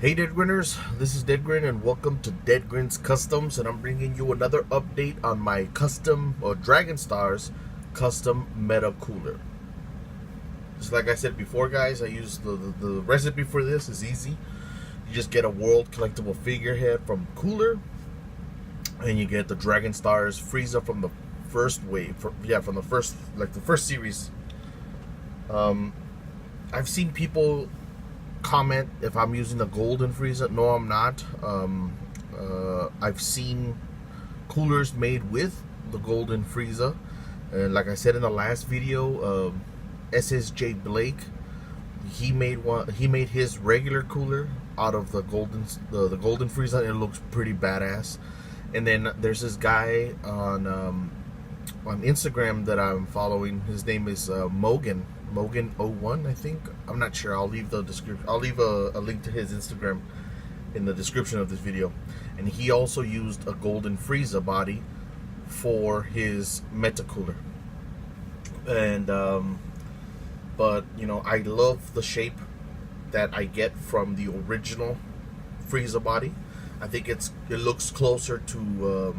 Hey Deadgrinners, this is Deadgrin and welcome to Deadgrin's Customs, and I'm bringing you another update on my custom or Dragon Stars custom meta cooler. Just like I said before, guys, I use the recipe for this is easy. You just get a world collectible figurehead from cooler, and you get the Dragon Stars Frieza from the first wave. From the first series. I've seen people comment if I'm using the golden Frieza. No, I'm not. I've seen coolers made with the golden Frieza, and like I said in the last video, SSJ Blake, he made his regular cooler out of the golden Frieza, and it looks pretty badass. And then there's this guy on Instagram that I'm following. His name is Mogan01, I think. I'm not sure. I'll leave the description. I'll leave a link to his Instagram in the description of this video. And he also used a golden Frieza body for his meta cooler. And but you know, I love the shape that I get from the original Frieza body. I think it looks closer to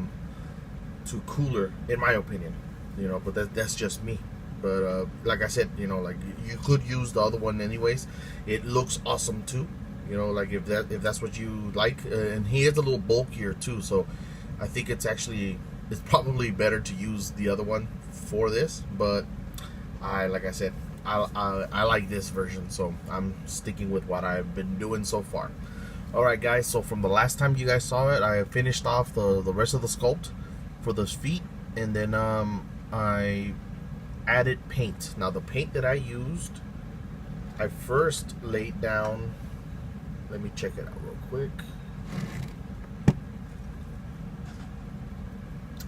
cooler, in my opinion. You know, but that's just me. But like I said, you know, like you could use the other one anyways. It looks awesome too. You know, like if that's what you like. And he is a little bulkier too, so I think it's probably better to use the other one for this. But like I said, I like this version, so I'm sticking with what I've been doing so far. All right, guys. So from the last time you guys saw it, I finished off the rest of the sculpt for those feet, and then I added paint. Now the paint that I used, I first laid down, let me check it out real quick.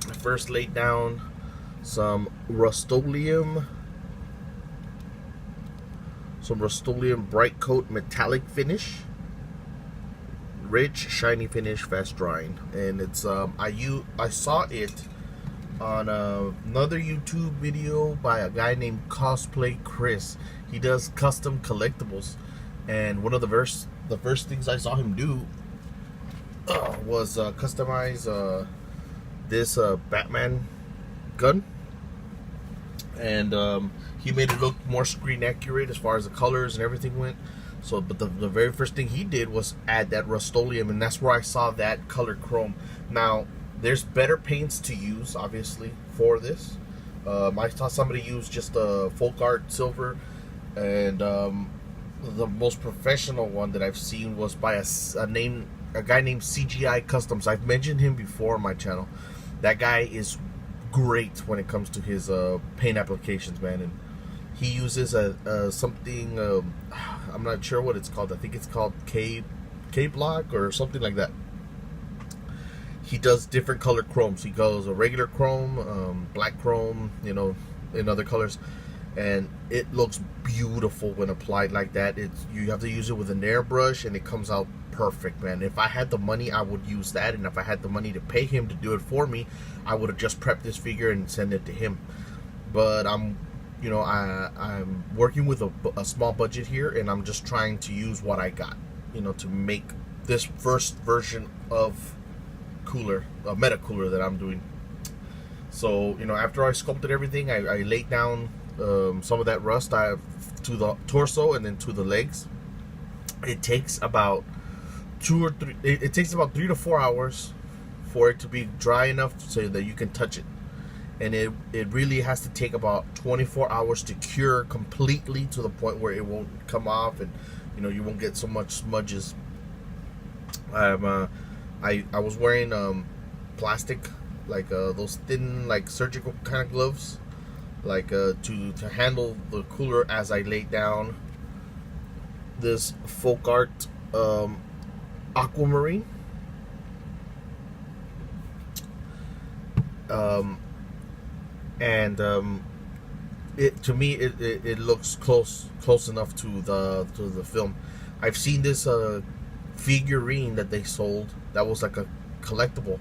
I first laid down some Rust-Oleum bright coat metallic finish, rich shiny finish, fast drying. And it's I saw it on another YouTube video by a guy named Cosplay Chris. He does custom collectibles, and one of the first things I saw him do was customize this Batman gun, and he made it look more screen accurate as far as the colors and everything went. So, but the very first thing he did was add that Rust-Oleum, and that's where I saw that color chrome. Now, there's better paints to use, obviously, for this. I saw somebody use just a folk art silver, and the most professional one that I've seen was by a guy named CGI Customs. I've mentioned him before on my channel. That guy is great when it comes to his paint applications, man. And he uses something, I'm not sure what it's called. I think it's called K-Block or something like that. He does different color chromes. He goes a regular chrome, black chrome, you know, in other colors, and it looks beautiful when applied like that. You have to use it with an airbrush, and it comes out perfect, man. If I had the money, I would use that, and if I had the money to pay him to do it for me, I would have just prepped this figure and send it to him. But I'm working with a small budget here, and I'm just trying to use what I got, you know, to make this first version of cooler, a meta cooler that I'm doing. So, you know, after I sculpted everything, I laid down some of that rust to the torso and then to the legs. It takes about 3 to 4 hours for it to be dry enough so that you can touch it. And it really has to take about 24 hours to cure completely, to the point where it won't come off, and you know, you won't get so much smudges. I was wearing plastic, like those thin, like surgical kind of gloves, like to handle the cooler as I laid down this folk art aquamarine. It to me it looks close enough to the film. I've seen this figurine that they sold that was like a collectible,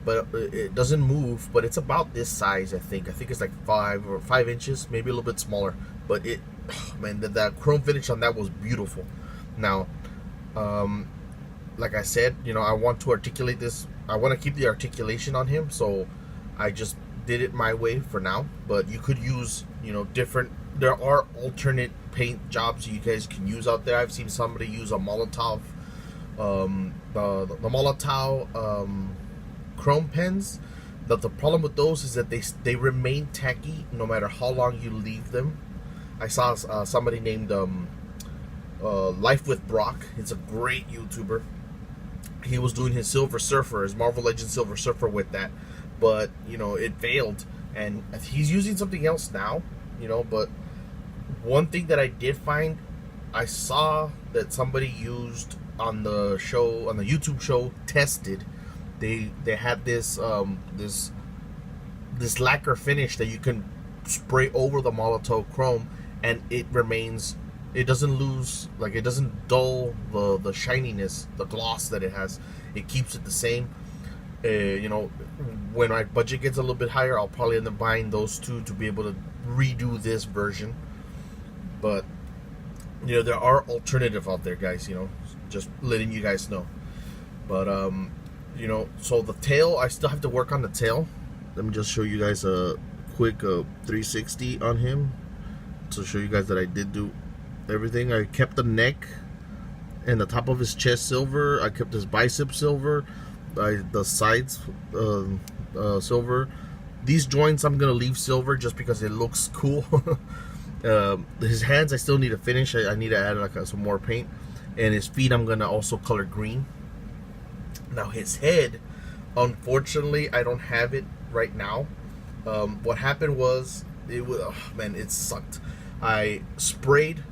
but it doesn't move, but it's about this size. I think it's like 5 inches, maybe a little bit smaller, but it, man, that chrome finish on that was beautiful. Now like I said, I want to articulate this. I want to keep the articulation on him, so I just did it my way for now. But you could use, different. There are alternate paint jobs you guys can use out there. I've seen somebody use a Molotov, the Molotov chrome pens. The problem with those is that they remain tacky no matter how long you leave them. I saw somebody named Life with Brock. He's a great YouTuber. He was doing his Silver Surfer, his Marvel Legends Silver Surfer with that, but it failed, and he's using something else now. But one thing that I did find, I saw that somebody used on the YouTube show, Tested. They had this lacquer finish that you can spray over the Molotov chrome, and it doesn't lose, like, it doesn't dull the shininess, the gloss that it has. It keeps it the same. When my budget gets a little bit higher, I'll probably end up buying those two to be able to redo this version. But there are alternative out there, guys. Just letting you guys know. But so the tail, I still have to work on the tail. Let me just show you guys a quick 360 on him to show you guys that I did do everything. I kept the neck and the top of his chest silver. I kept his bicep silver. The sides silver. These joints I'm gonna leave silver just because it looks cool. His hands I still need to finish. I need to add some more paint. And his feet I'm gonna also color green. Now his head, unfortunately, I don't have it right now. What happened was, it sucked. I sprayed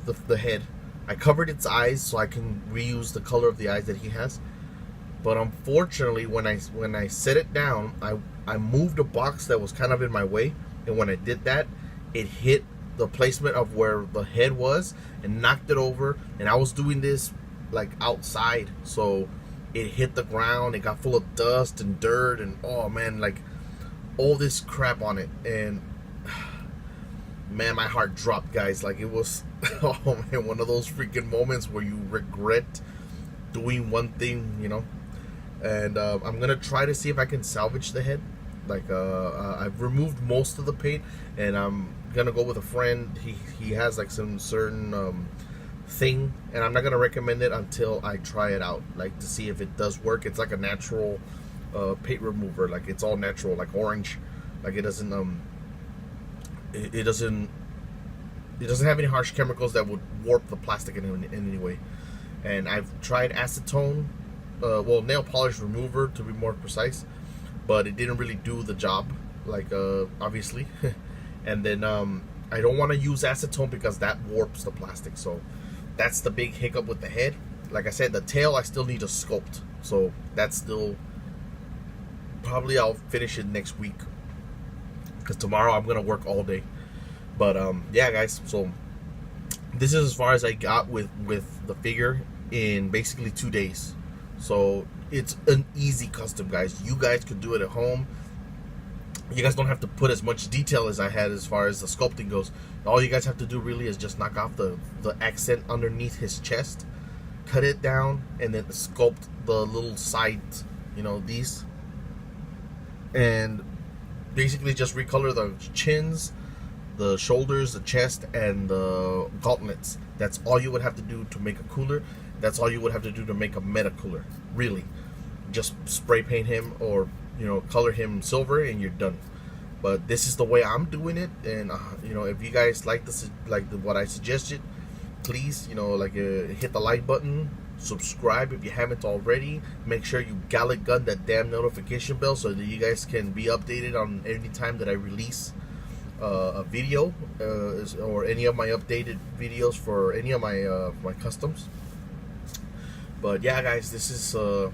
the head. I covered its eyes so I can reuse the color of the eyes that he has. But unfortunately, when I set it down, I moved a box that was kind of in my way, and when I did that, it hit the placement of where the head was and knocked it over. And I was doing this like outside, so it hit the ground. It got full of dust and dirt, and oh man, like all this crap on it. And man, my heart dropped, guys. Like, it was oh man, one of those freaking moments where you regret doing one thing, And I'm gonna try to see if I can salvage the head. Like, I've removed most of the paint, and I'm gonna go with a friend. He has like some certain thing, and I'm not gonna recommend it until I try it out, like, to see if it does work. It's like a natural paint remover. Like, it's all natural, like orange. Like, it doesn't it doesn't have any harsh chemicals that would warp the plastic in any way. And I've tried acetone, nail polish remover to be more precise, but it didn't really do the job, like, obviously. And then I don't want to use acetone because that warps the plastic. So that's the big hiccup with the head. Like I said, the tail I still need to sculpt, so that's still, probably I'll finish it next week, because tomorrow I'm gonna work all day. But yeah, guys, so this is as far as I got with the figure in basically 2 days. So it's an easy custom, guys. You guys could do it at home. You guys don't have to put as much detail as I had as far as the sculpting goes. All you guys have to do really is just knock off the accent underneath his chest, cut it down, and then sculpt the little sides, these, and basically just recolor the chins, the shoulders, the chest, and the gauntlets. That's all you would have to do to make a cooler. That's all you would have to do to make a meta cooler, really. Just spray paint him, or color him silver, and you're done. But this is the way I'm doing it. And if you guys like what I suggested, please hit the like button, subscribe if you haven't already. Make sure you gallet gun that damn notification bell so that you guys can be updated on any time that I release a video, or any of my updated videos for any of my customs. But yeah, guys, this is the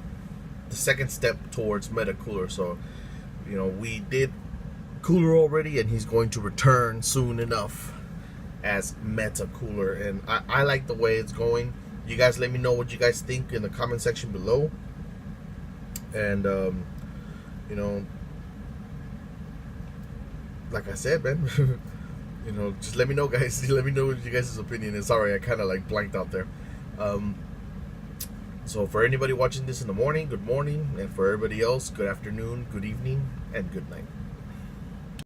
second step towards meta cooler. So we did cooler already, and he's going to return soon enough as meta cooler, and I like the way it's going. You guys let me know what you guys think in the comment section below. And like I said, man, just let me know, guys. Let me know what you guys' opinion is. Sorry, I kind of like blanked out there. So for anybody watching this in the morning, good morning, and for everybody else, good afternoon, good evening, and good night.